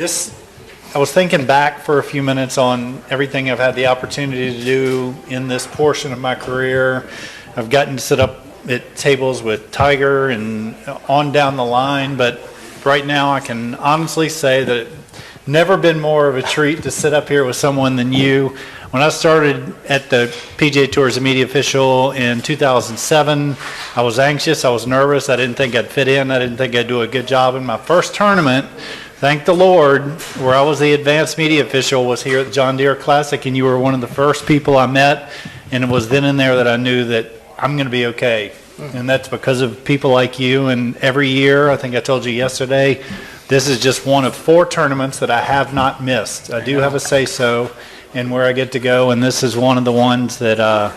I was thinking back for a few minutes on everything I've had the opportunity to do in this portion of my career. I've gotten to sit up at tables with Tiger and on down the line, but right now I can honestly say that it's never been more of a treat to sit up here with someone than you. When I started at the PGA Tour as a media official in 2007, I was anxious, I was nervous, I didn't think I'd fit in, I didn't think I'd do a good job. In my first tournament, thank the Lord, where I was the advanced media official, was here at the John Deere Classic, and you were one of the first people I met, and it was then and there that I knew that I'm going to be okay. And that's because of people like you. And every year, I think I told you yesterday, this is just one of 4 tournaments that I have not missed. I do have a say-so in where I get to go, and this is one of the ones that I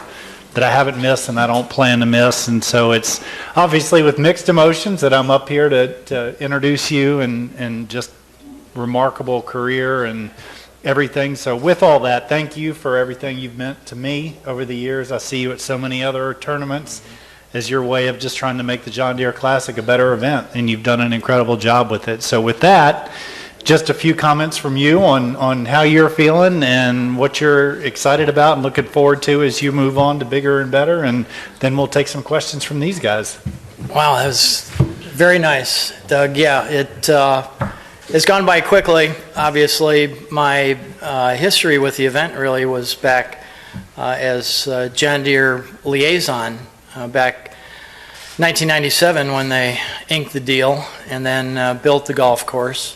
haven't missed and I don't plan to miss. And so it's obviously with mixed emotions that I'm up here to introduce you and just remarkable career and everything. So with all that, thank you for everything you've meant to me over the years. I see you at so many other tournaments as your way of just trying to make the John Deere Classic a better event, and you've done an incredible job with it. So with that, just a few comments from you on how you're feeling and what you're excited about and looking forward to as you move on to bigger and better, and then we'll take some questions from these guys. Wow, that was very nice, Doug. Yeah, it's gone by quickly. Obviously, my history with the event really was back as John Deere liaison back 1997 when they inked the deal and then built the golf course.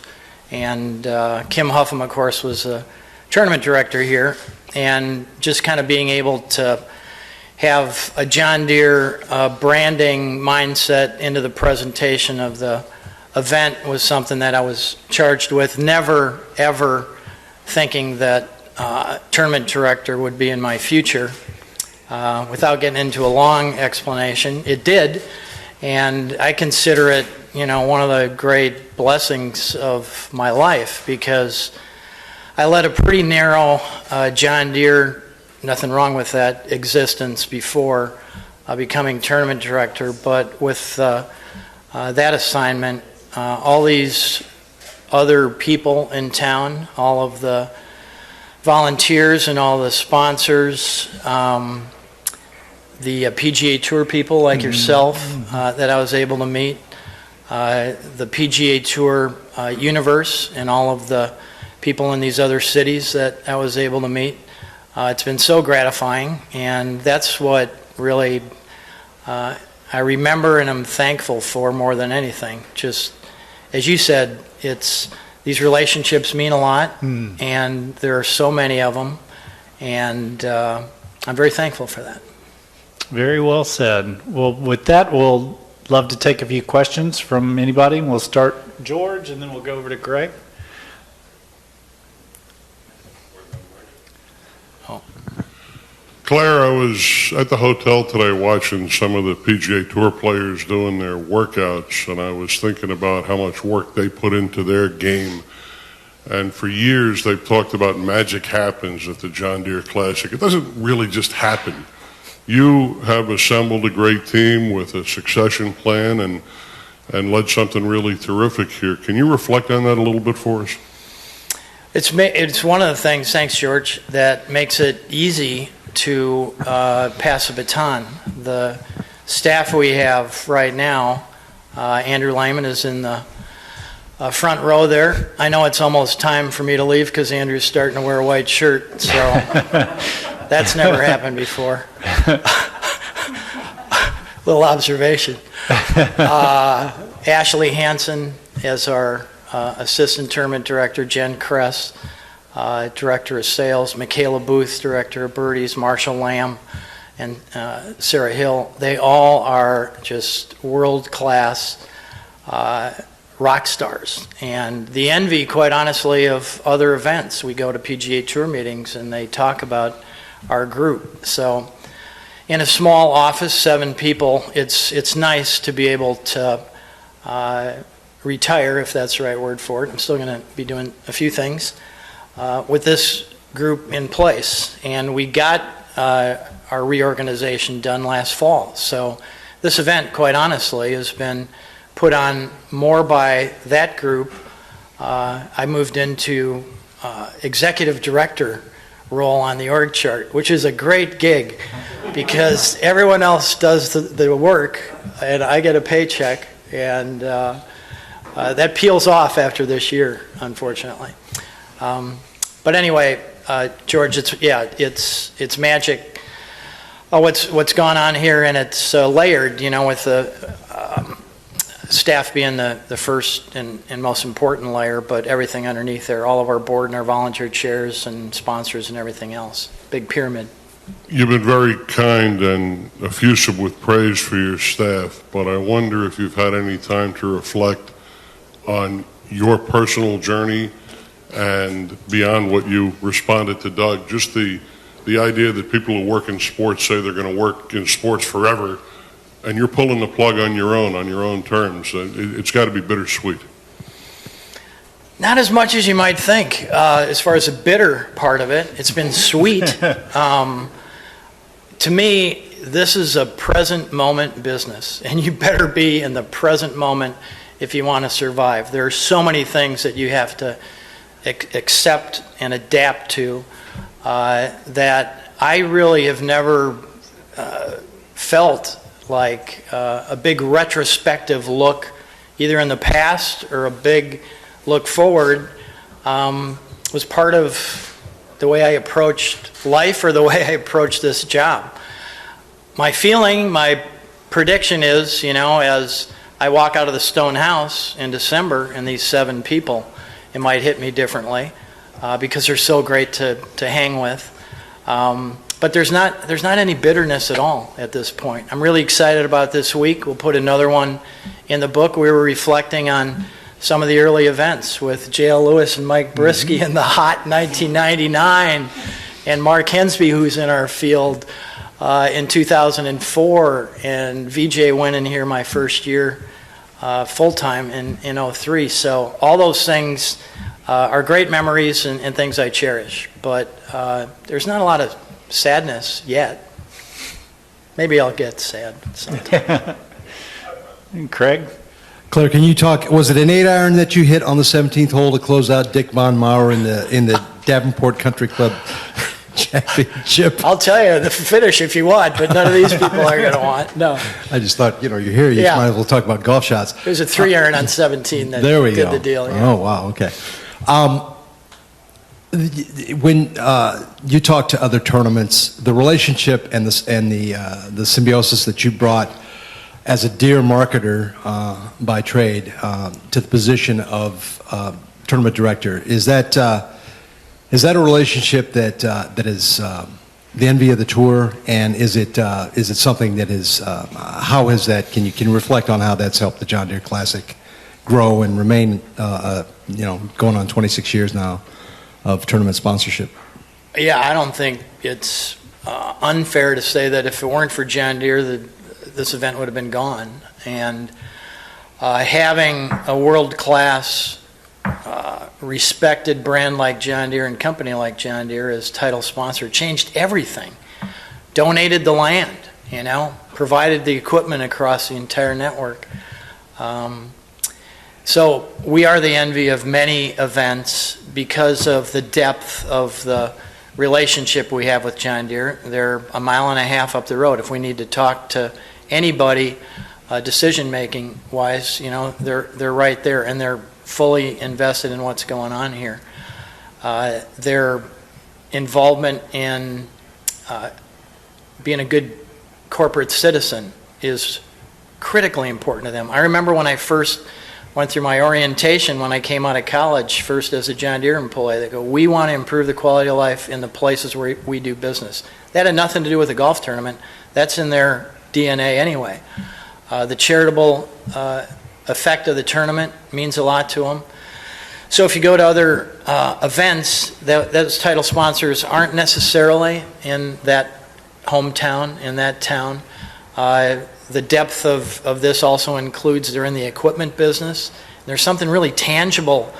And Kim Huffam, of course, was a tournament director here, and just kind of being able to have a John Deere branding mindset into the presentation of the event was something that I was charged with. Never, ever thinking that tournament director would be in my future. Without getting into a long explanation, it did, and I consider it, one of the great blessings of my life, because I led a pretty narrow John Deere, nothing wrong with that, existence before becoming tournament director. But with that assignment, all these other people in town, all of the volunteers and all the sponsors, the PGA Tour people like yourself that I was able to meet, the PGA Tour universe and all of the people in these other cities that I was able to meet. It's been so gratifying, and that's what really I remember and I'm thankful for more than anything. Just as you said, these relationships mean a lot, and there are so many of them, and I'm very thankful for that. Very well said. Well, with that, we'll love to take a few questions from anybody. We'll start George, and then we'll go over to Greg. Claire, I was at the hotel today watching some of the PGA Tour players doing their workouts, and I was thinking about how much work they put into their game. And for years, they've talked about magic happens at the John Deere Classic. It doesn't really just happen. You have assembled a great team with a succession plan and led something really terrific here. Can you reflect on that a little bit for us? It's one of the things, thanks George, that makes it easy to pass a baton. The staff we have right now, Andrew Lehman is in the front row there. I know it's almost time for me to leave because Andrew's starting to wear a white shirt, so that's never happened before. Little observation. Ashley Hansen as our assistant tournament director, Jen Kress, director of sales, Michaela Booth, director of birdies, Marshall Lamb, and Sarah Hill. They all are just world-class rock stars, and the envy, quite honestly, of other events. We go to PGA Tour meetings and they talk about our group. So in a small office, 7 people, it's nice to be able to retire, if that's the right word for it. I'm still going to be doing a few things with this group in place, and we got our reorganization done last fall. So this event, quite honestly, has been put on more by that group I moved into executive director role on the org chart, which is a great gig because everyone else does the work and I get a paycheck, and that peels off after this year, unfortunately. But anyway, George, it's magic. What's gone on here, and it's layered, with the staff being the first and most important layer, but everything underneath there, all of our board and our volunteer chairs and sponsors and everything else. Big pyramid. You've been very kind and effusive with praise for your staff, but I wonder if you've had any time to reflect on your personal journey and beyond what you responded to Doug, just the idea that people who work in sports say they're going to work in sports forever, and you're pulling the plug on your own terms. It's got to be bittersweet. Not as much as you might think. As far as the bitter part of it, it's been sweet. To me, this is a present moment business, and you better be in the present moment if you want to survive. There are so many things that you have to accept and adapt to that I really have never felt like a big retrospective look, either in the past or a big look forward, was part of the way I approached life or the way I approached this job. My feeling, my prediction is, as I walk out of the stone house in December and these 7 people, it might hit me differently because they're so great to hang with. But there's not any bitterness at all at this point. I'm really excited about this week. We'll put another one in the book. We were reflecting on some of the early events with J.L. Lewis and Mike Brisky in the hot 1999, and Mark Hensby, who's in our field, in 2004, and VJ went in here my first year full-time in 03. So all those things are great memories and things I cherish. But there's not a lot of sadness yet. Maybe I'll get sad sometime. Craig? Claire, can you talk, was it an 8-iron that you hit on the 17th hole to close out Dick Von Mauer in the Davenport Country Club Championship? I'll tell you the finish if you want, but none of these people are going to want. No. I just thought, you're here, you might as well talk about golf shots. It was a 3-iron on 17 that there we did go. the deal. Yeah. Oh, wow, okay. When you talk to other tournaments, the relationship and the symbiosis that you brought as a Deere marketer by trade to the position of tournament director, is that a relationship that is the envy of the tour, and is it something that is how is that? Can you reflect on how that's helped the John Deere Classic grow and remain going on 26 years now of tournament sponsorship? Yeah, I don't think it's unfair to say that if it weren't for John Deere, this event would have been gone. And having a world-class, respected brand like John Deere and company like John Deere as title sponsor changed everything. Donated the land, provided the equipment across the entire network. So we are the envy of many events because of the depth of the relationship we have with John Deere. They're a mile and a half up the road. If we need to talk to anybody decision-making wise, they're right there, and they're fully invested in what's going on here. Their involvement in being a good corporate citizen is critically important to them. I remember when I first went through my orientation when I came out of college, first as a John Deere employee. They go, we want to improve the quality of life in the places where we do business. That had nothing to do with the golf tournament. That's in their DNA anyway. The charitable effect of the tournament means a lot to them. So if you go to other events, those title sponsors aren't necessarily in that hometown, in that town. The depth of this also includes they're in the equipment business. There's something really tangible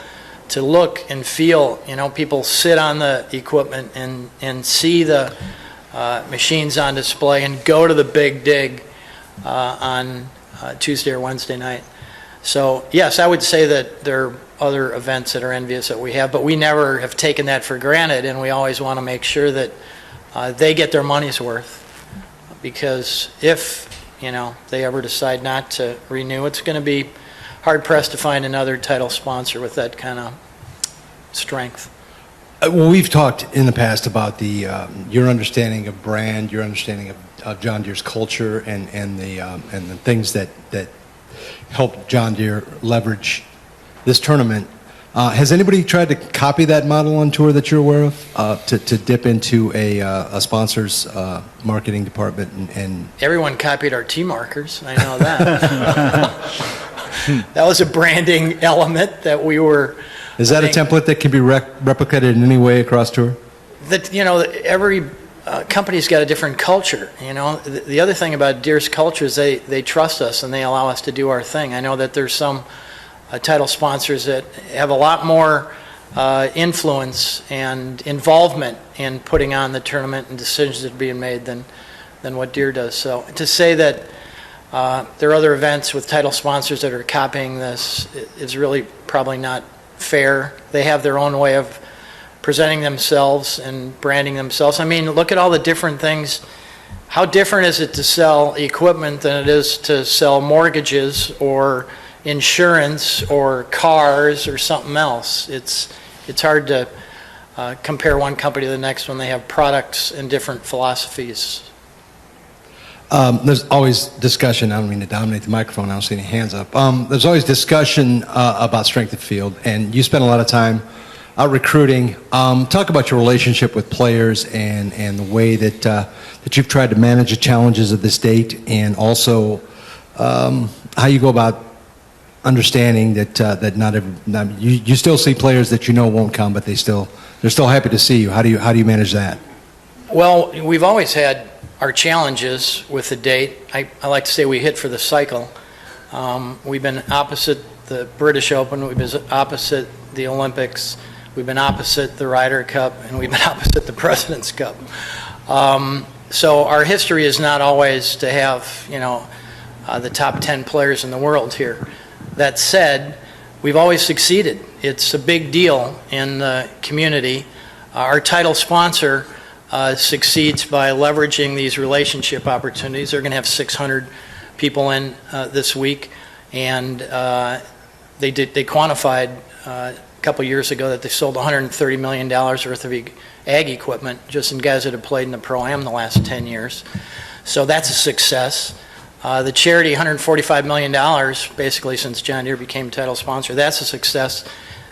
to look and feel. People sit on the equipment and see the machines on display and go to the big dig on Tuesday or Wednesday night. So yes, I would say that they're other events that are envious that we have, but we never have taken that for granted, and we always want to make sure that they get their money's worth. Because if, they ever decide not to renew, it's going to be hard-pressed to find another title sponsor with that kind of strength. Well, we've talked in the past about your understanding of brand, your understanding of John Deere's culture, and the things that help John Deere leverage this tournament. Has anybody tried to copy that model on tour that you're aware of, to dip into a sponsor's marketing department and Everyone copied our T markers. I know that. That was a branding element that we were. Is that a template that can be replicated in any way across tour? That every company's got a different culture. The other thing about Deere's culture is they trust us and they allow us to do our thing. I know that there's some title sponsors that have a lot more influence and involvement in putting on the tournament and decisions that are being made than what Deere does. So to say that there are other events with title sponsors that are copying this is really probably not fair. They have their own way of presenting themselves and branding themselves. I mean, look at all the different things. How different is it to sell equipment than it is to sell mortgages or insurance or cars or something else? It's hard to compare one company to the next when they have products and different philosophies. There's always discussion. I don't mean to dominate the microphone. I don't see any hands up. There's always discussion about strength of field, and you spend a lot of time out recruiting. Talk about your relationship with players and the way that you've tried to manage the challenges of this date, and also how you go about understanding that you still see players that won't come, but they're still happy to see you. How do you manage that? Well, we've always had our challenges with the date. I like to say we hit for the cycle. We've been opposite the British Open, we've been opposite the Olympics, we've been opposite the Ryder Cup, and we've been opposite the President's Cup. So our history is not always to have, the top 10 players in the world here. That said, we've always succeeded. It's a big deal in the community. Our title sponsor succeeds by leveraging these relationship opportunities. They're going to have 600 people in this week, and they quantified a couple years ago that they sold $130 million worth of ag equipment just in guys that have played in the Pro-Am the last 10 years. So that's a success. The charity, $145 million, basically since John Deere became title sponsor. That's a success.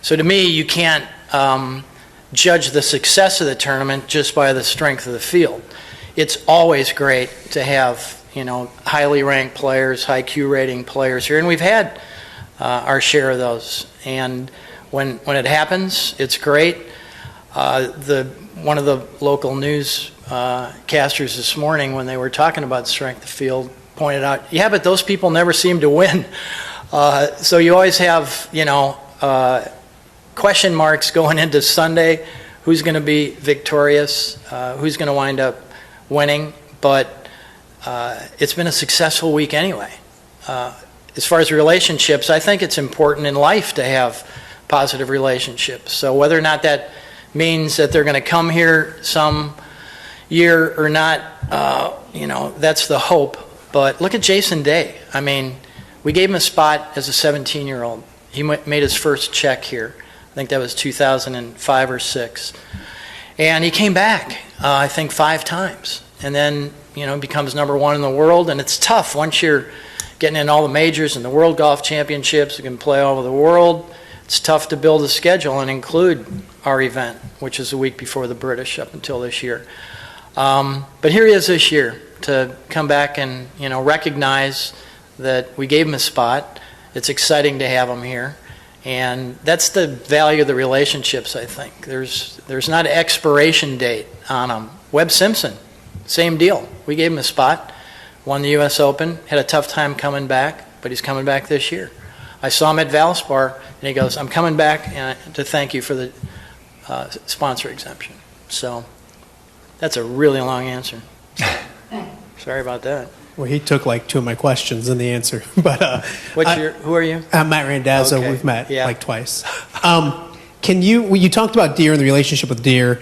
So to me, you can't judge the success of the tournament just by the strength of the field. It's always great to have, highly ranked players, high Q rating players here, and we've had our share of those. And when it happens, it's great. One of the local news casters this morning, when they were talking about strength of field, pointed out, yeah, but those people never seem to win. So you always have, question marks going into Sunday. Who's going to be victorious? Who's going to wind up winning? But it's been a successful week anyway. As far as relationships, I think it's important in life to have positive relationships. So whether or not that means that they're going to come here some year or not, that's the hope. But look at Jason Day. I mean, we gave him a spot as a 17-year-old. He made his first check here. I think that was 2005 or 6. And he came back, I think, 5 times. And then, becomes number 1 in the world. And it's tough once you're getting in all the majors and the World Golf Championships. You can play all over the world. It's tough to build a schedule and include our event, which is a week before the British up until this year. But here he is this year to come back and, recognize that we gave him a spot. It's exciting to have him here. And that's the value of the relationships, I think. There's not an expiration date on them. Webb Simpson, same deal. We gave him a spot, won the U.S. Open, had a tough time coming back, but he's coming back this year. I saw him at Valspar, and he goes, I'm coming back to thank you for the sponsor exemption. So that's a really long answer. Sorry about that. Well, he took like two of my questions in the answer. But Who are you? I'm Matt Randazzo. Okay. We've met Yeah. like twice. Well, you talked about Deere and the relationship with Deere.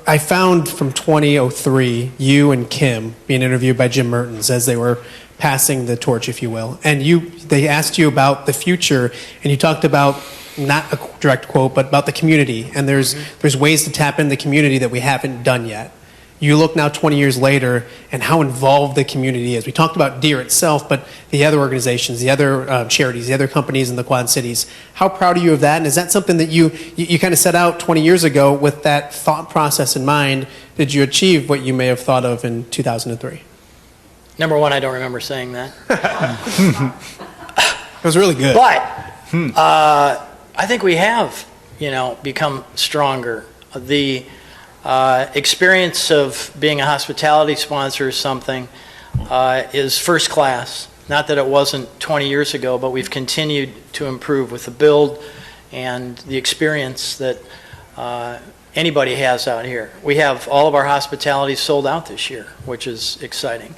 I found from 2003 you and Kim being interviewed by Jim Mertens as they were passing the torch, if you will, and they asked you about the future, and you talked about, not a direct quote, but about the community, and there's ways to tap into the community that we haven't done yet. You look now 20 years later and how involved the community is. We talked about Deere itself, but the other organizations, the other charities, the other companies in the Quad Cities. How proud are you of that? And is that something that you kind of set out 20 years ago with that thought process in mind? Did you achieve what you may have thought of in 2003? Number one, I don't remember saying that. It was really good. But I think we have, become stronger. The experience of being a hospitality sponsor or something is first class. Not that it wasn't 20 years ago, but we've continued to improve with the build and the experience that anybody has out here. We have all of our hospitality sold out this year, which is exciting.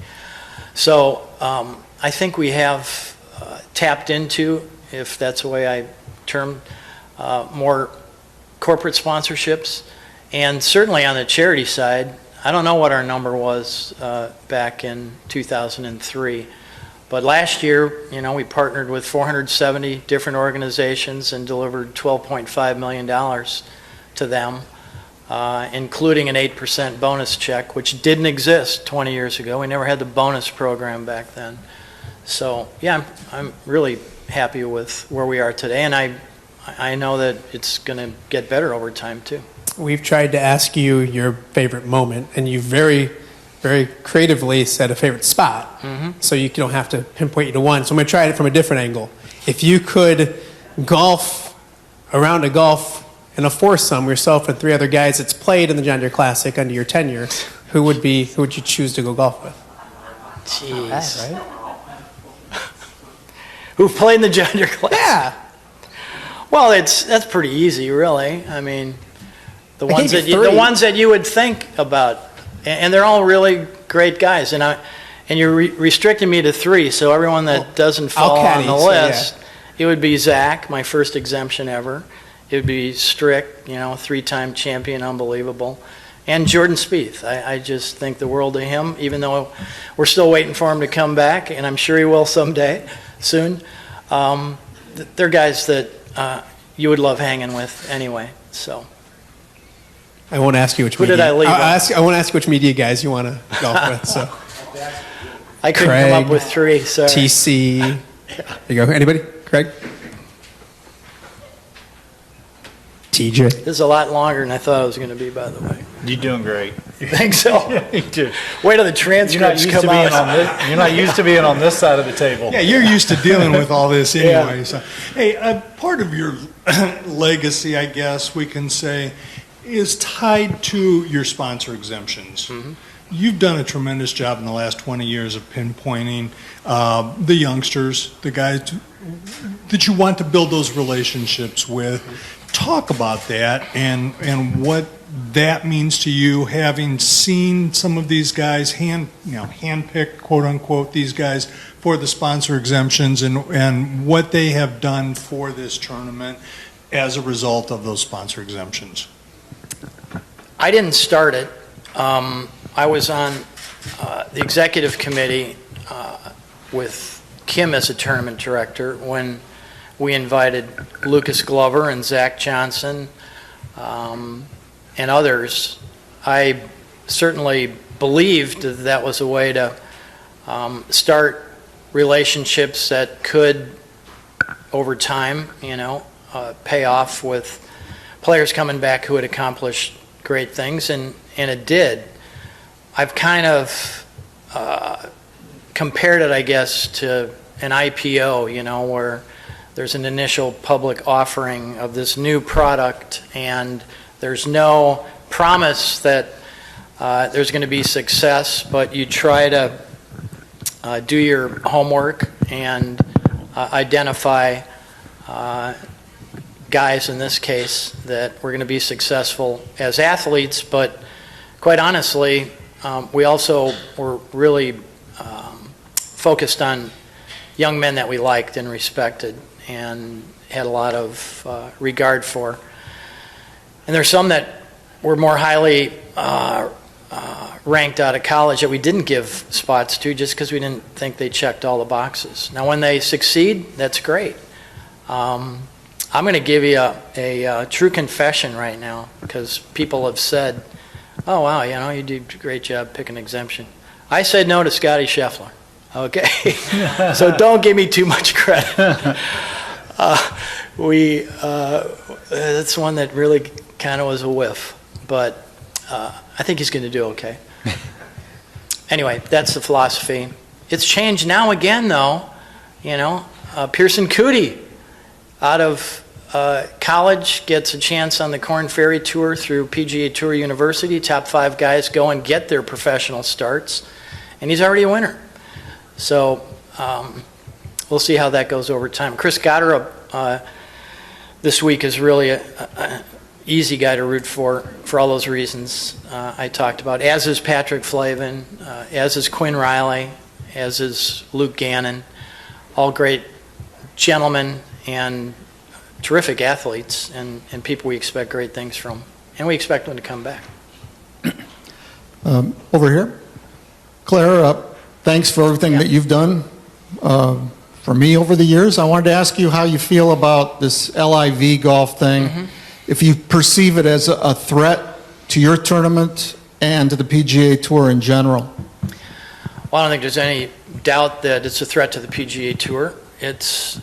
So I think we have tapped into, if that's the way I term, more corporate sponsorships. And certainly on the charity side, I don't know what our number was back in 2003. But last year, we partnered with 470 different organizations and delivered $12.5 million to them, including an 8% bonus check, which didn't exist 20 years ago. We never had the bonus program back then. So, yeah, I'm really happy with where we are today, and I know that it's going to get better over time, too. We've tried to ask you your favorite moment, and you very, very creatively said a favorite spot. Mm-hmm. So you don't have to pinpoint you to one. So I'm going to try it from a different angle. If you could golf around a golf in a foursome, yourself and three other guys that's played in the John Deere Classic under your tenure, who would you choose to go golf with? Jeez. Right? Who've played in the John Deere Classic? Yeah. Well, that's pretty easy, really. I mean, the I ones gave that you the three. ones that you would think about, and they're all really great guys. And you're restricting me to three, so everyone that doesn't fall on caddy, the so, list, it would be Zach, my first exemption ever. It would be Strick, three-time champion, unbelievable. And Jordan Spieth. I just think the world of him, even though we're still waiting for him to come back, and I'm sure he will someday, soon. They're guys that you would love hanging with anyway. So I won't ask you which Who media. did I leave I won't ask which media guys you want to golf with. So I couldn't Craig, come up with three. Sorry. TC. There you go. Anybody? Craig? TJ. This is a lot longer than I thought it was going to be, by the way. You're doing great. You think so? You do. Wait till the You're not transcripts used to come being out. on this. You're not used to being on this side of the table. Yeah, you're used to dealing with all this anyway. Yeah. So, hey, part of your legacy, I guess we can say, is tied to your sponsor exemptions. Mm-hmm. You've done a tremendous job in the last 20 years of pinpointing the youngsters, the guys that you want to build those relationships with. Talk about that and what that means to you, having seen some of these guys handpicked, quote unquote, these guys for the sponsor exemptions and what they have done for this tournament as a result of those sponsor exemptions. I didn't start it. I was on the executive committee with Kim as a tournament director when we invited Lucas Glover and Zach Johnson and others. I certainly believed that was a way to start relationships that could, over time, pay off with players coming back who had accomplished great things, and it did. I've kind of compared it, I guess, to an IPO, where there's an initial public offering of this new product, and there's no promise that there's going to be success, but you try to do your homework and identify guys, in this case, that were going to be successful as athletes, but quite honestly, we also were really focused on young men that we liked and respected and had a lot of regard for. And there's some that were more highly ranked out of college that we didn't give spots to just because we didn't think they checked all the boxes. Now, when they succeed, that's great. I'm going to give you a true confession right now, because people have said, oh, wow, you did a great job picking exemption. I said no to Scotty Scheffler, okay? So don't give me too much credit. That's one that really kind of was a whiff, but I think he's going to do okay. Anyway, that's the philosophy. It's changed now again, though. Pearson Cootie out of college gets a chance on the Korn Ferry Tour through PGA Tour University. Top 5 guys go and get their professional starts, and he's already a winner. So we'll see how that goes over time. Chris Gotterup this week is really an easy guy to root for all those reasons I talked about, as is Patrick Flavin, as is Quinn Riley, as is Luke Gannon, all great gentlemen and terrific athletes and people we expect great things from, and we expect them to come back. Over here. Claire, thanks for everything that you've done for me over the years. I wanted to ask you how you feel about this LIV golf thing, if you perceive it as a threat to your tournament and to the PGA Tour in general. Well, I don't think there's any doubt that it's a threat to the PGA Tour. It's,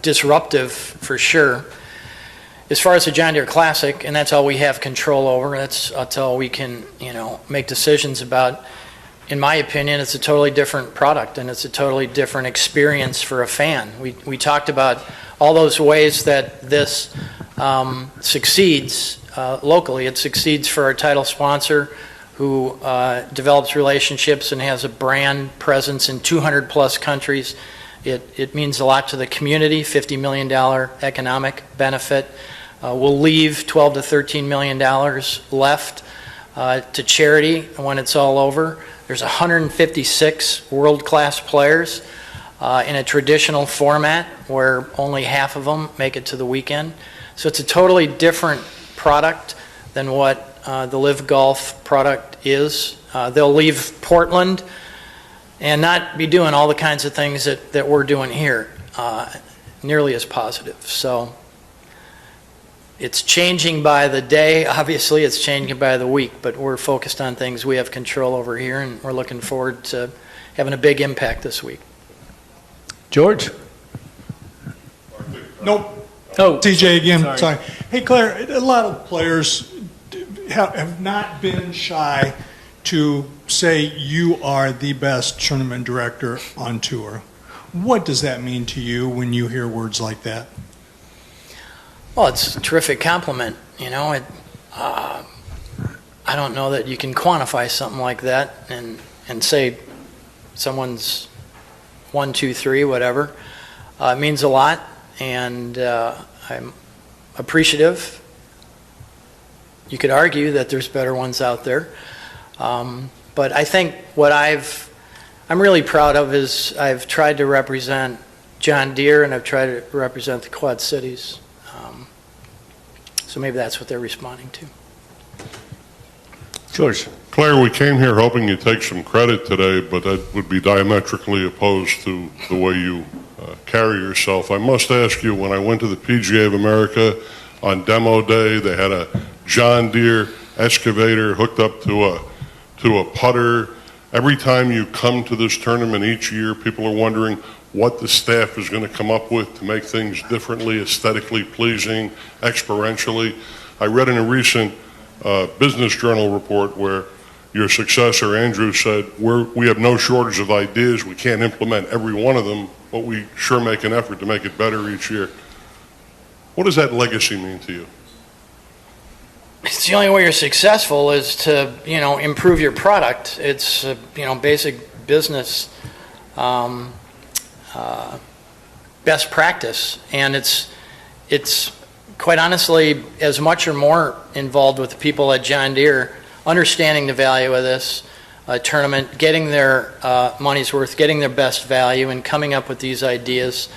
disruptive for sure. As far as the John Deere Classic, and that's all we have control over, that's all we can, make decisions about. In my opinion, it's a totally different product, and it's a totally different experience for a fan. We talked about all those ways that this succeeds locally. It succeeds for our title sponsor, who develops relationships and has a brand presence in 200-plus countries. It means a lot to the community, $50 million economic benefit. We'll leave $12 to $13 million left to charity when it's all over. There's 156 world-class players in a traditional format where only half of them make it to the weekend. So it's a totally different product than what the Live Golf product is. They'll leave Portland and not be doing all the kinds of things that we're doing here, nearly as positive. So it's changing by the day. Obviously, it's changing by the week, but we're focused on things we have control over here, and we're looking forward to having a big impact this week. George? Nope. Oh, TJ again, sorry. Hey, Claire, a lot of players have not been shy to say you are the best tournament director on tour. What does that mean to you when you hear words like that? Well, it's a terrific compliment. I don't know that you can quantify something like that and say someone's 1, 2, 3, whatever. It means a lot, and I'm appreciative. You could argue that there's better ones out there. But I think what I'm really proud of is I've tried to represent John Deere, and I've tried to represent the Quad Cities. So maybe that's what they're responding to. George. Claire, we came here hoping you'd take some credit today, but that would be diametrically opposed to the way you carry yourself. I must ask you, when I went to the PGA of America on demo day, they had a John Deere excavator hooked up to a putter. Every time you come to this tournament each year, people are wondering what the staff is going to come up with to make things differently, aesthetically pleasing, experientially. I read in a recent Business Journal report where your successor, Andrew, said, we have no shortage of ideas. We can't implement every one of them, but we sure make an effort to make it better each year. What does that legacy mean to you? It's the only way you're successful is to, improve your product. It's, basic business best practice. And it's quite honestly as much or more involved with the people at John Deere, understanding the value of this, tournament, getting their money's worth, getting their best value, and coming up with these ideas.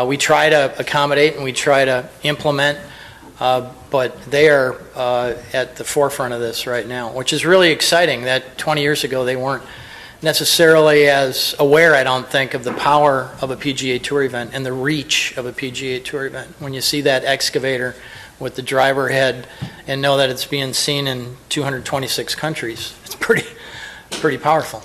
We try to accommodate and we try to implement, but they are at the forefront of this right now, which is really exciting. That 20 years ago they weren't necessarily as aware, I don't think, of the power of a PGA Tour event and the reach of a PGA Tour event. When you see that excavator with the driver head and know that it's being seen in 226 countries, it's pretty powerful.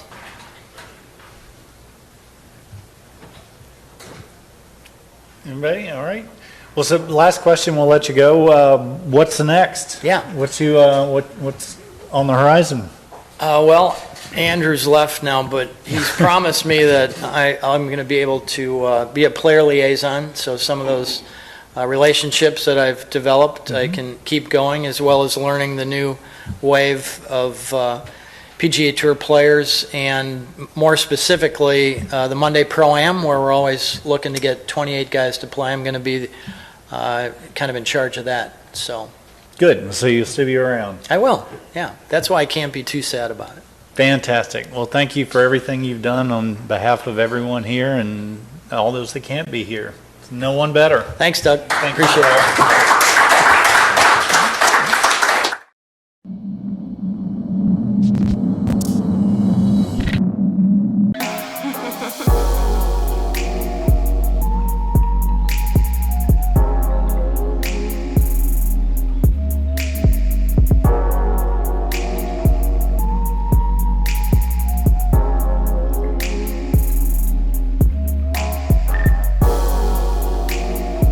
Anybody? All right. Well, so last question, we'll let you go. What's the next? Yeah. What's on the horizon? Well, Andrew's left now, but he's promised me that I'm going to be able to be a player liaison. So some of those relationships that I've developed, I can keep going, as well as learning the new wave of PGA Tour players, and more specifically, the Monday Pro-Am, where we're always looking to get 28 guys to play. I'm going to be kind of in charge of that. So Good. So you'll still be around. I will. Yeah, that's why I can't be too sad about it. Fantastic. Well, thank you for everything you've done on behalf of everyone here and all those that can't be here. No one better. Thanks, Doug. Thank you. Appreciate it.